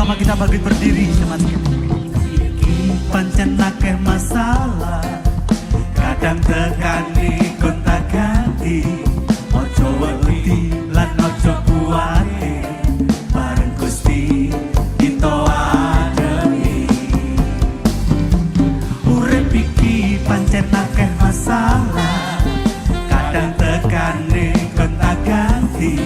sama-sama kita bangkit berdiri teman sekalian. Pancen akeh masalah, kadang tekani gonta-ganti. Ojo wedi lan ojo kuwate, bareng Gusti kita ademi. Urip iki pancen akeh masalah, kadang tekani gonta-ganti.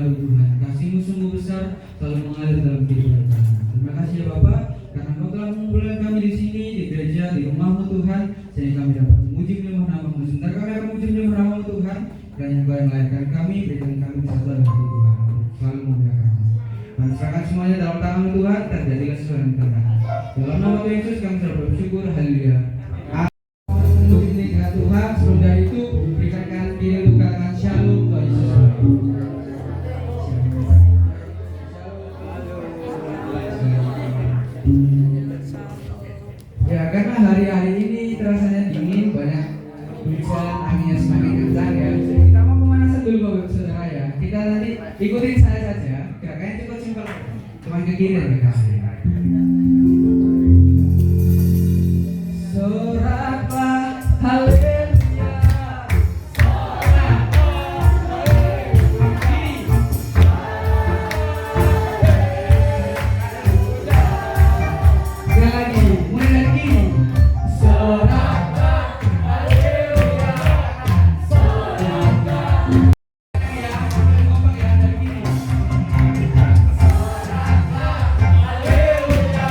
baru Tuhan. Kasih-Mu sungguh besar, selalu mengalir dalam kehidupan kami. Terima kasih ya Bapa, karena Engkau telah mengumpulkan kami di sini, di gereja, di rumah-Mu Tuhan, sehingga kami dapat memuji menyembah nama-Mu. Sebentar kami akan memuji menyembah nama-Mu Tuhan, kiranya Engkau yang melahirkan kami, berikan kami kesatuan dengan Tuhan, selalu memuliakan-Mu. Dan serahkan semuanya dalam tangan Tuhan, terjadilah sesuai yang dikehendaki. Dalam nama Tuhan Yesus kami selalu bersyukur, haleluya. Untuk ini dengan Tuhan, sebelum dari itu berikan kanan kiri untuk katakan shalom, Tuhan Yesus. Ya, karena hari-hari ini terasanya dingin, banyak hujan, anginnya semakin kencang ya. Jadi kita mau pemanasan dulu Bapak Saudara ya. Kita nanti ikutin saya saja. Gerakannya cukup simpel, cuma ke kiri dan ke kanan. Soraklah haleluya, sekali lagi, mulai dari kiri. Soraklah haleluya, soraklah ya, kompak ya dari kiri. Soraklah haleluya,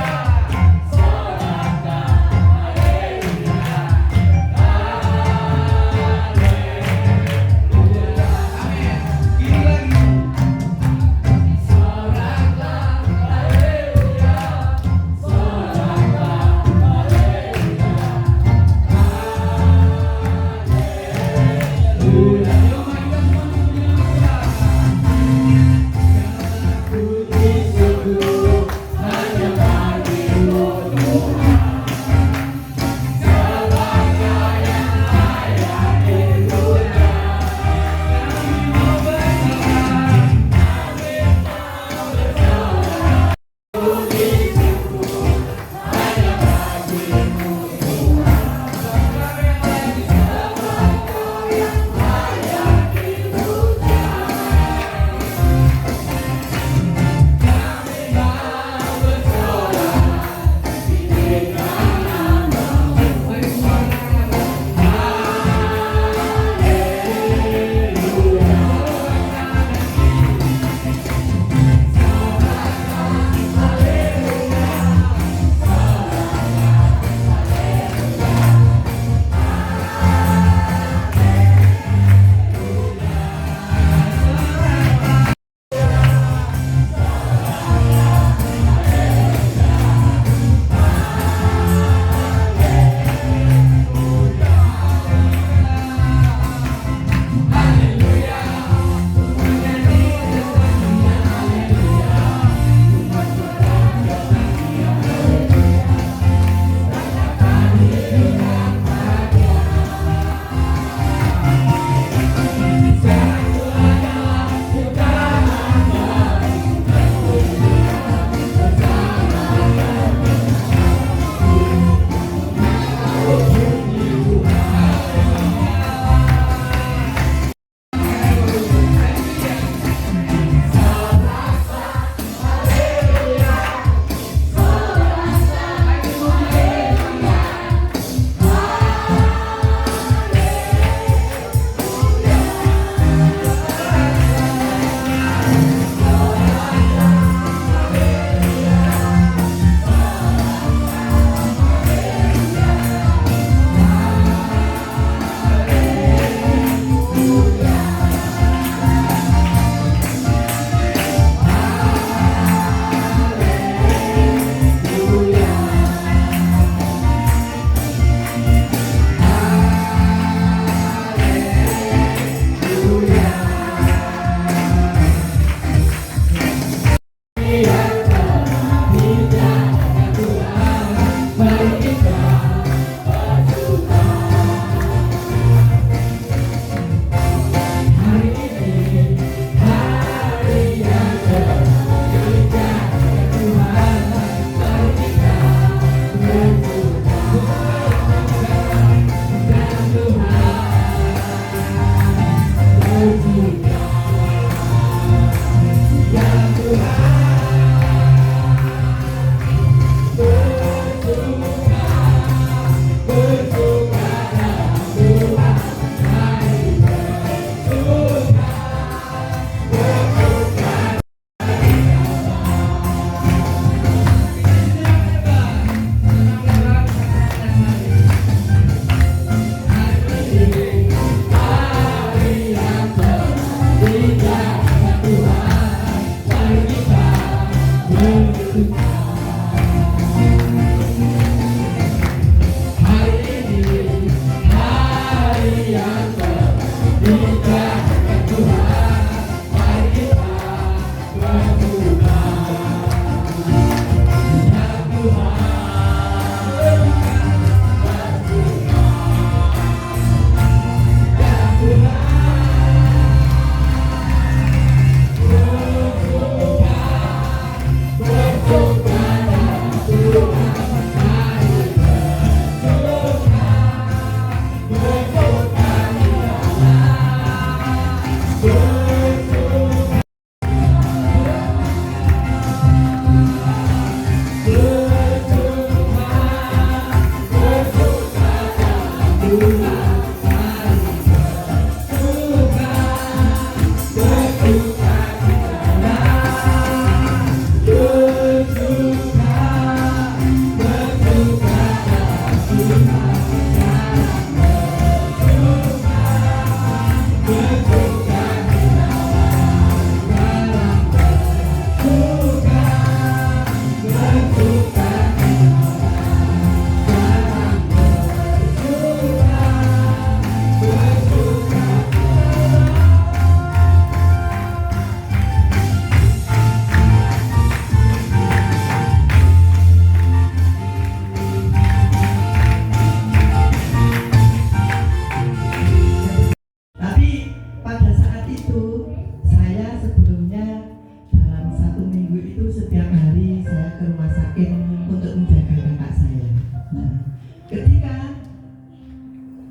itu saya sebelumnya dalam 1 minggu itu setiap hari saya ke rumah sakit untuk menjaga kakak saya. Nah, ketika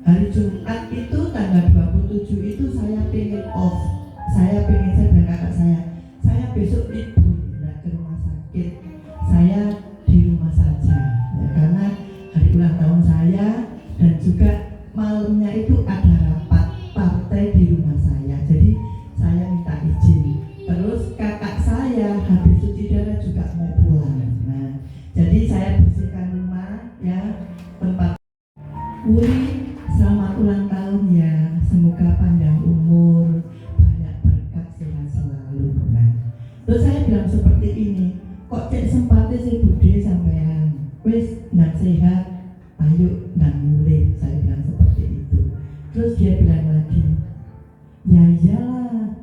hari Jumat itu tanggal 27 itu saya pengen off. Saya bilang kakak saya besok libur nggak ke rumah sakit. Saya di rumah saja ya, karena hari ulang tahun saya dan juga malamnya itu ada rapat partai di rumah saya. Jadi saya minta izin. Terus kakak saya habis cuci darah juga mau pulang. Nah, jadi saya bersihkan rumah ya, tempat. Wuri, selamat ulang tahun ya. Semoga panjang umur, banyak berkat, sehat selalu. Nah, terus saya bilang seperti ini, kok cek sempatnya si Bude sampean wis nang sehat, ayo nang mulai. Saya bilang seperti itu. Terus dia bilang lagi, ya iyalah,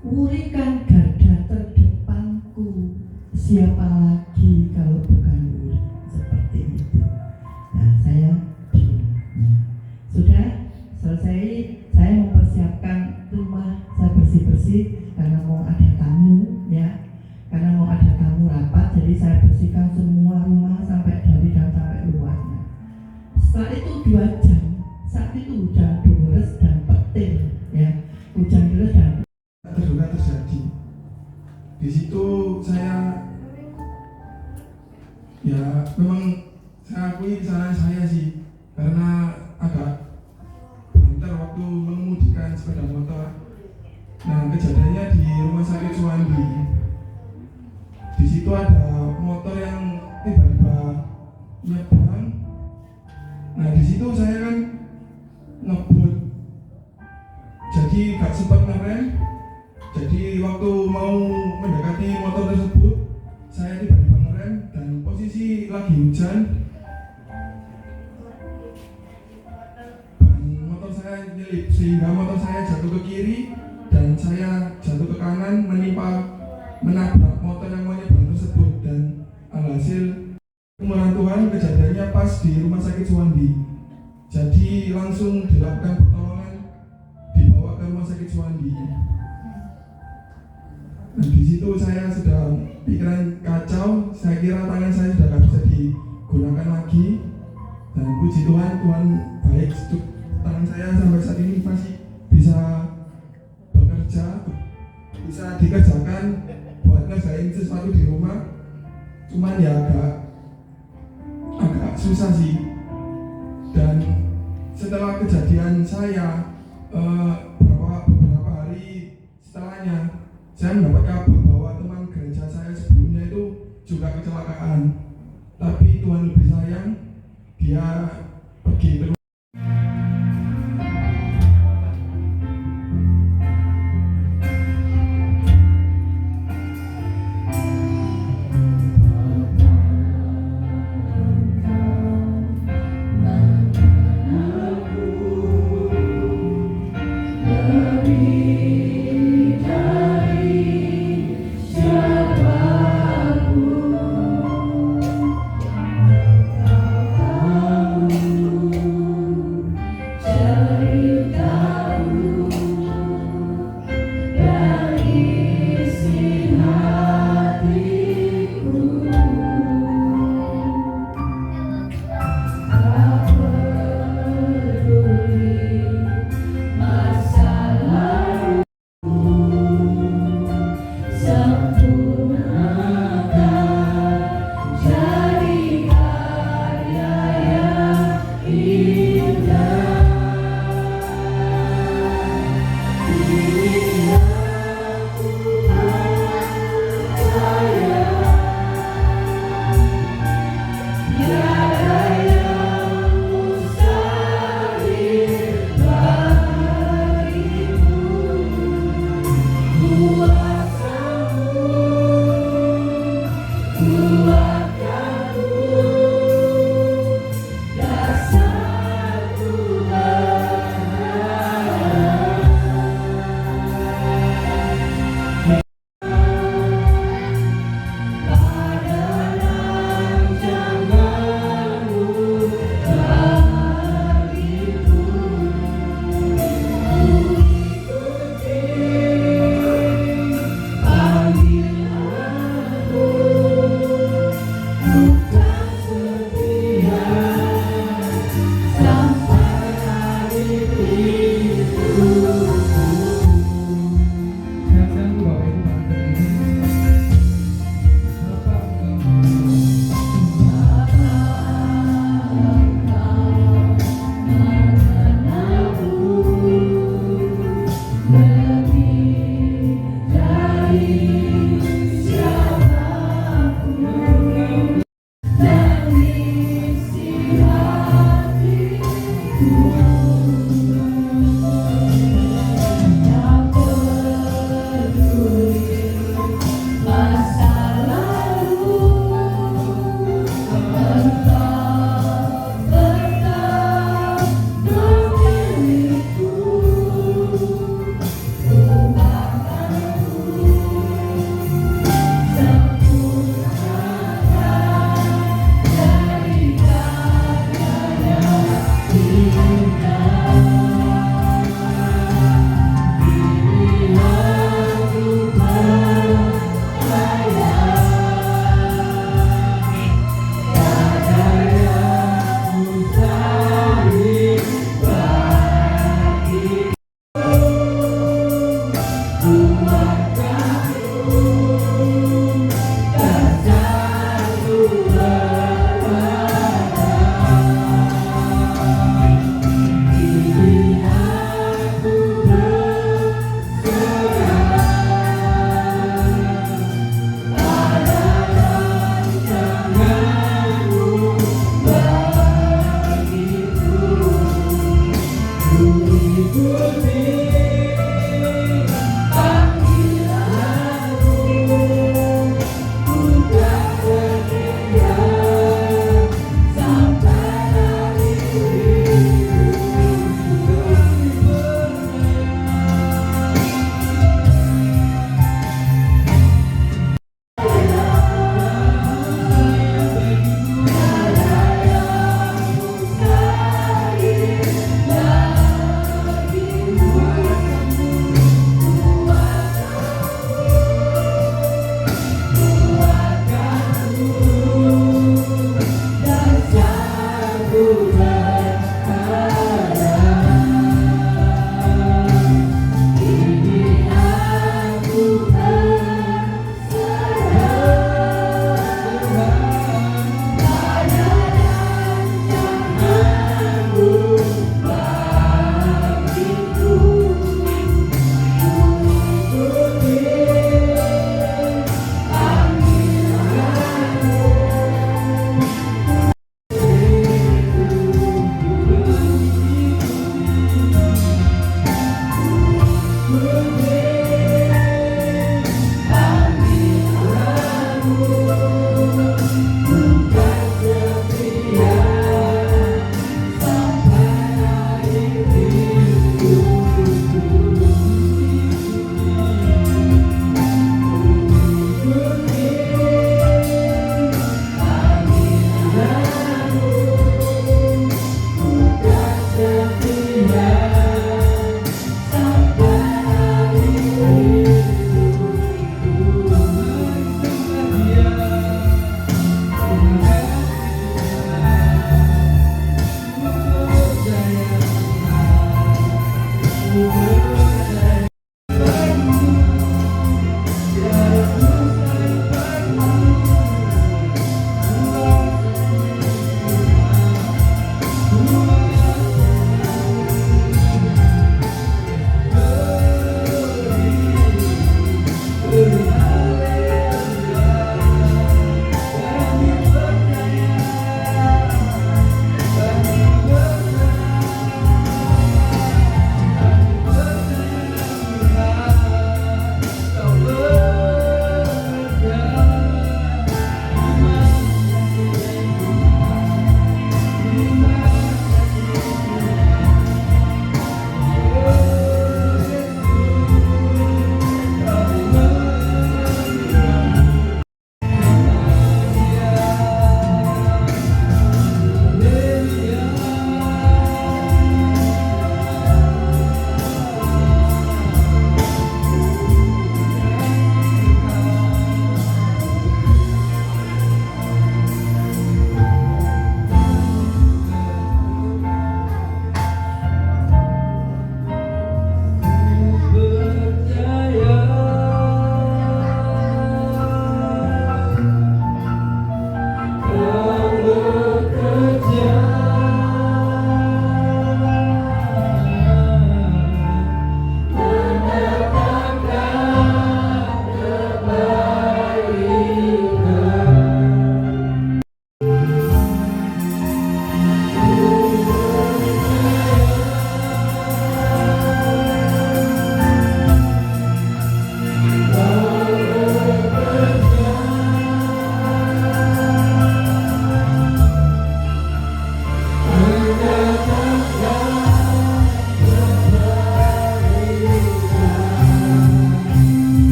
Wuri kan garda terdepanku, siapa lagi kalau bukan Wuri. Seperti itu. Nah, saya sudah selesai, saya mempersiapkan rumah, saya bersih-bersih karena mau ada tamu ya, karena mau ada tamu rapat, jadi saya bersihkan semua rumah sampai dari dalam sampai luarnya. Setelah itu 2 jam, saat itu hujan deras dan petir ya, hujan deras dan terduga terjadi. Di situ saya ya memang saya akui kesalahan saya sih, karena agak banter waktu mengemudikan sepeda motor. Nah, kejadiannya di rumah sakit Suwandi. Di situ ada motor yang tiba-tiba nyebrang. Nah, di situ saya kan ngebut, jadi gak sempat ngerem. Jadi waktu mau mendekati motor tersebut, saya tiba-tiba ngerem dan posisi lagi hujan. Saya nyelip sehingga motor saya jatuh ke kiri dan saya jatuh ke kanan, menabrak motor yang mau nyebrang tersebut. Dan alhasil kemurahan Tuhan, kejadiannya pas di rumah sakit Suwandi. Jadi langsung dilakukan pertolongan, dibawa ke rumah sakit Suwandi. Nah, di situ saya sudah pikiran kacau, saya kira tangan saya sudah tidak bisa digunakan lagi. Dan puji Tuhan, Tuhan baik. Tangan saya sampai saat ini masih bisa bekerja, bisa dikerjakan buat ngerjain sesuatu di rumah. Cuman ya agak susah sih. Dan setelah kejadian saya beberapa hari setelahnya, saya mendapat kabar bahwa teman gereja saya sebelumnya itu juga kecelakaan. Tapi Tuhan lebih sayang, dia pergi ke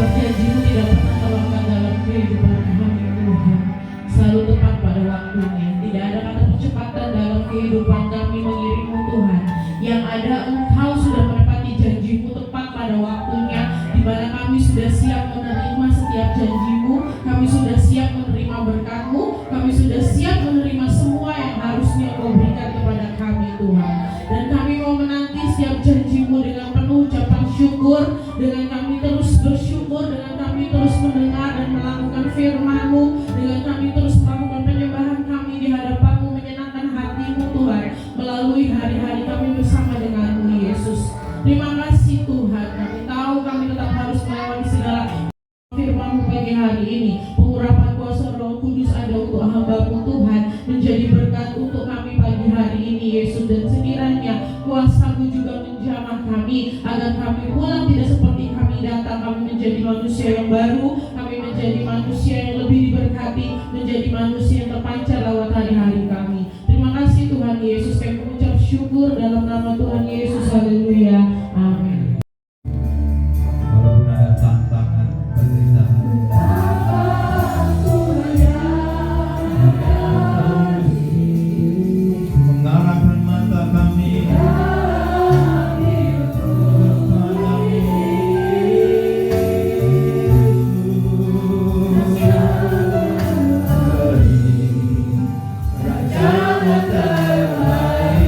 Sebab janji-Mu tidak pernah terlambat dalam kehidupan kami Tuhan. Selalu tepat pada waktunya. Tidak ada kata percepatan dalam kehidupan kami mengiring-Mu Tuhan. Yang ada Engkau sudah menepati janji-Mu tepat pada waktunya, di mana kami sudah siap menerima setiap janji-Mu, kami sudah siap menerima berkat-Mu, kami sudah siap menerima semua yang harusnya Engkau berikan kepada kami Tuhan. Dan kami mau menanti setiap janji-Mu dengan penuh ucapan syukur, dengan kami terus bersyukur, dengan kami terus mendengar dan melakukan firman-Mu, dengan kami terus melakukan penyembahan kami di hadapan-Mu, menyenangkan hati-Mu Tuhan, melalui hari-hari kami bersama dengan-Mu Yesus. Terima kasih Tuhan, kami tahu kami tetap harus melewati segala firman-Mu pagi hari ini. Pengurapan kuasa Roh Kudus ada untuk hamba-Mu Tuhan, menjadi berkat untuk kami pagi hari ini Yesus. Dan sekiranya kuasa-Mu juga menjamah kami, agar kami pulang tidak seperti kami datang. Kami menjadi manusia yang baru, kami menjadi manusia yang lebih diberkati, menjadi manusia yang terpancar lewat hari-hari kami. Terima kasih Tuhan Yesus, kami mengucap syukur dalam nama Tuhan Yesus. Haleluya, amin. Walaupun ada tantangan, penderitaan, mengarahkan mata kami Raja terbaik.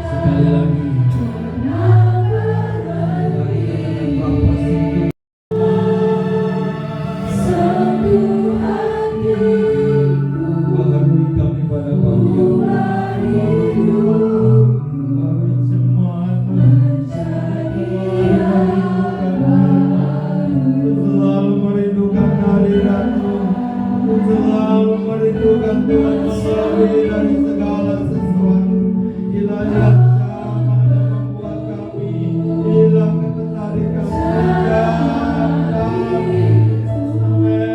Sekali lagi. Baharui kami pada pagi yang baharui jemaat-Mu. Selalu merindukan hadirat-Mu, selalu merindukan Tuhan memelihara dari segala sesuatu. Ilahiat zaman yang membuat kami hilang ketertarikan pekerjaan kami. Amin.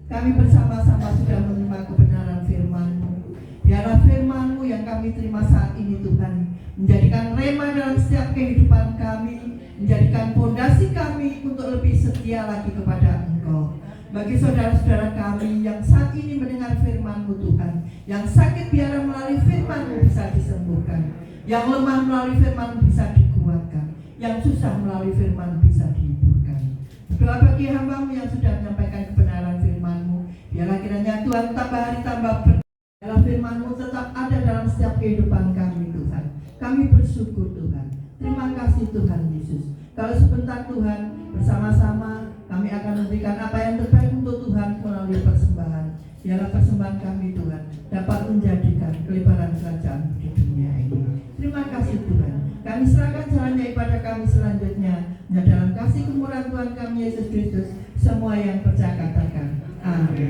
Kami bersama-sama sudah menerima kebenaran firman-Mu. Biarlah firman-Mu yang kami terima saat ini Tuhan menjadikan rema dalam setiap kehidupan kami, menjadikan fondasi kami untuk lebih setia lagi kepada Engkau. Bagi saudara-saudara kami yang saat ini mendengar firman-Mu Tuhan, yang sakit biarlah melalui firman-Mu bisa disembuhkan, yang lemah melalui firman-Mu bisa dikuatkan, yang susah melalui firman-Mu bisa dihiburkan. Berdoa bagi hamba-Mu yang sudah menyampaikan kebenaran firman-Mu, biarlah kiranya Tuhan tambah hari tambah biarlah firman-Mu tetap ada dalam setiap kehidupan kami Tuhan. Kami bersyukur Tuhan. Terima kasih Tuhan Yesus. Kalau sebentar Tuhan bersama-sama kami akan memberikan apa yang terbaik untuk Tuhan melalui persembahan. Biarlah persembahan kami Tuhan dapat menjadikan kelebaran kerajaan di dunia ini. Terima kasih Tuhan. Kami serahkan jalannya ibadah kami selanjutnya. Hanya dalam kasih kemurahan Tuhan kami Yesus Kristus. Semua yang percaya katakan amin.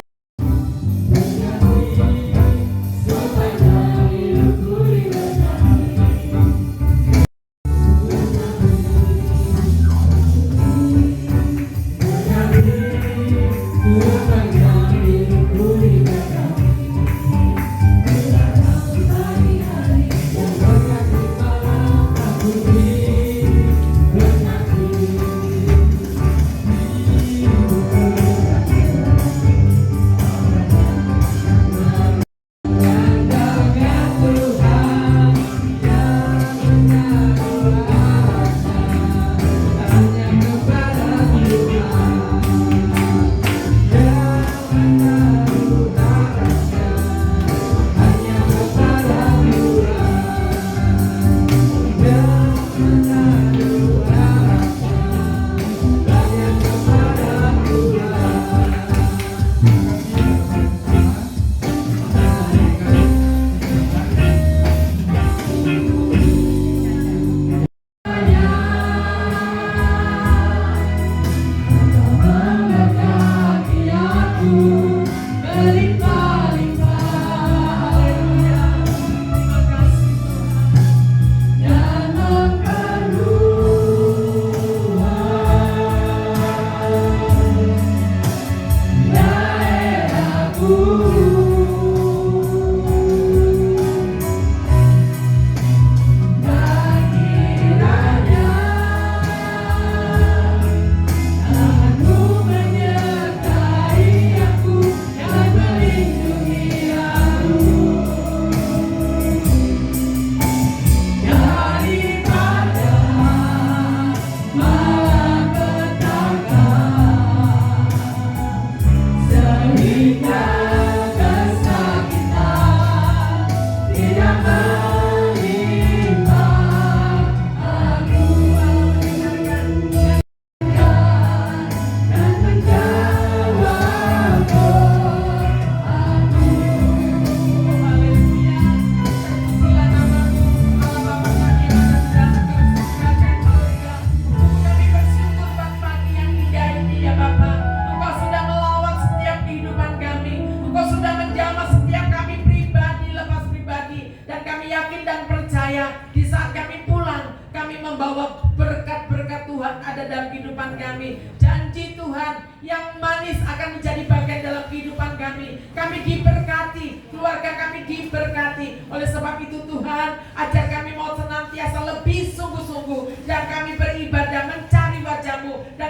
ada dalam kehidupan kami. Janji Tuhan yang manis akan menjadi bagian dalam kehidupan kami. Kami diberkati, keluarga kami diberkati. Oleh sebab itu Tuhan, ajar kami mau senantiasa lebih sungguh-sungguh dan kami beribadah mencari wajah-Mu dan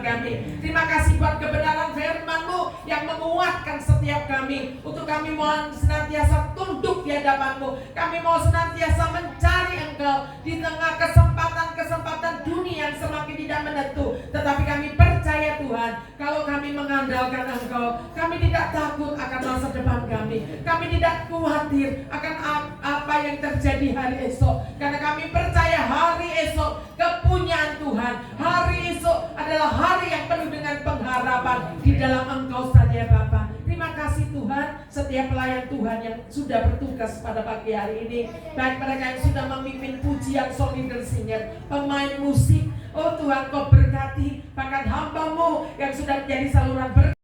kami. Terima kasih buat kebenaran firman-Mu yang menguatkan setiap kami. Untuk kami mau senantiasa tunduk di hadapan-Mu. Kami mau senantiasa mencari Engkau di tengah kesempatan dunia yang semakin tidak menentu. Tetapi kami percaya Tuhan, kalau kami mengandalkan Engkau, kami tidak takut akan masa depan kami. Kami tidak khawatir akan apa yang terjadi hari esok. Karena kami percaya hari esok kepunyaan Tuhan. Hari esok adalah hari yang penuh dengan pengharapan di dalam Engkau saja Bapa. Terima kasih Tuhan, setiap pelayan Tuhan yang sudah bertugas pada pagi hari ini, baik mereka yang sudah memimpin pujian, song leader, singer, pemain musik. Oh Tuhan, Kau berkati bahkan hamba-Mu yang sudah menjadi saluran berkat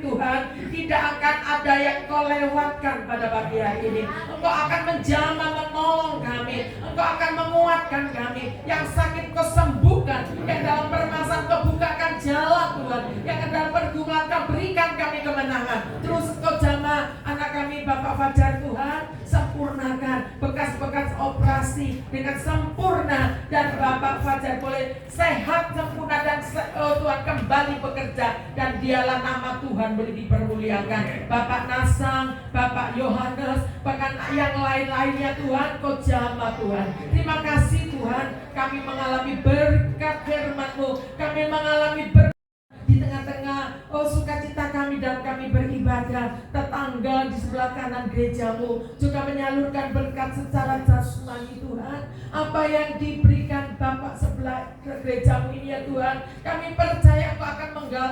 Tuhan. Tidak akan ada yang Kau lewatkan pada pagi hari ini. Engkau akan menjamah menolong kami. Engkau akan menguatkan kami. Yang sakit Kau sembuhkan. Yang dalam permasalahan Kau bukakan jalan Tuhan. Yang dalam pergumulan Kau berikan kami kemenangan. Terus Kau jamah anak kami Bapak Fajar Tuhan. Sempurnakan bekas-bekas operasi kasih dengan sempurna, dan Bapak Fajar boleh sehat sempurna dan Tuhan kembali bekerja, dan dialah nama Tuhan boleh dipermuliakan. Bapak Nasang, Bapak Yohanes, bahkan yang lain-lainnya Tuhan, Kau jamah Tuhan. Terima kasih Tuhan, kami mengalami berkat firman-Mu, kami mengalami berkat di tengah-tengah sukacita kami dan kami beribadah. Tetangga di sebelah kanan gereja-Mu juga menyalurkan berkat secara jasmani Tuhan. Apa yang diberikan Bapak sebelah gereja-Mu ini ya Tuhan, kami percaya Engkau akan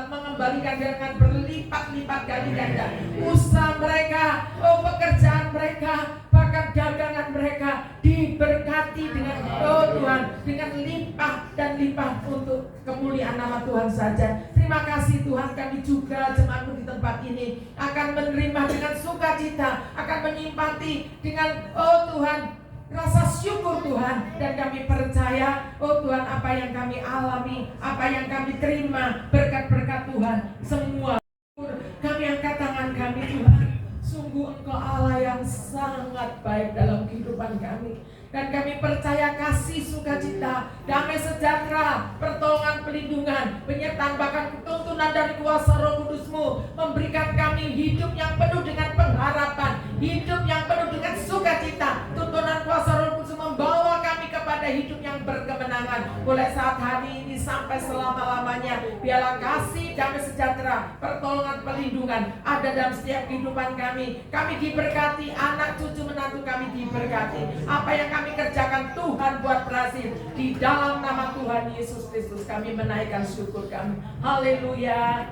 mengembalikan dengan berlipat-lipat kali ganda. Usaha mereka, pekerjaan mereka, bahkan dagangan mereka diberkati dengan Tuhan, dengan limpah dan limpah untuk kemuliaan nama Tuhan saja. Terima kasih Tuhan, kami juga jemaat-Mu di tempat ini akan menerima dengan sukacita, akan menyempati dengan Tuhan rasa syukur Tuhan, dan kami percaya Tuhan, apa yang kami alami, apa yang kami terima berkat-berkat Tuhan semua, kami angkat tangan kami Tuhan. Sungguh Engkau Allah yang sangat baik dalam kehidupan kami, dan kami percaya kasih, sukacita, damai sejahtera, pertolongan, pelindungan, penyertaan, bahkan tuntunan dari kuasa Roh Kudus-Mu memberikan kami hidup yang penuh dengan pengharapan, hidup yang penuh dengan sukacita. Tuntunan kuasa Roh Kudus membawa kami kepada hidup yang berkemenangan. Mulai saat hari ini sampai selama-lamanya, biarlah kasih, damai sejahtera, pertolongan, pelindungan ada dalam setiap kehidupan kami. Kami diberkati, anak cucu menantu kami diberkati. Apa yang kami kerjakan Tuhan buat berhasil. Di dalam nama Tuhan Yesus Kristus kami menaikkan syukur kami. Haleluya.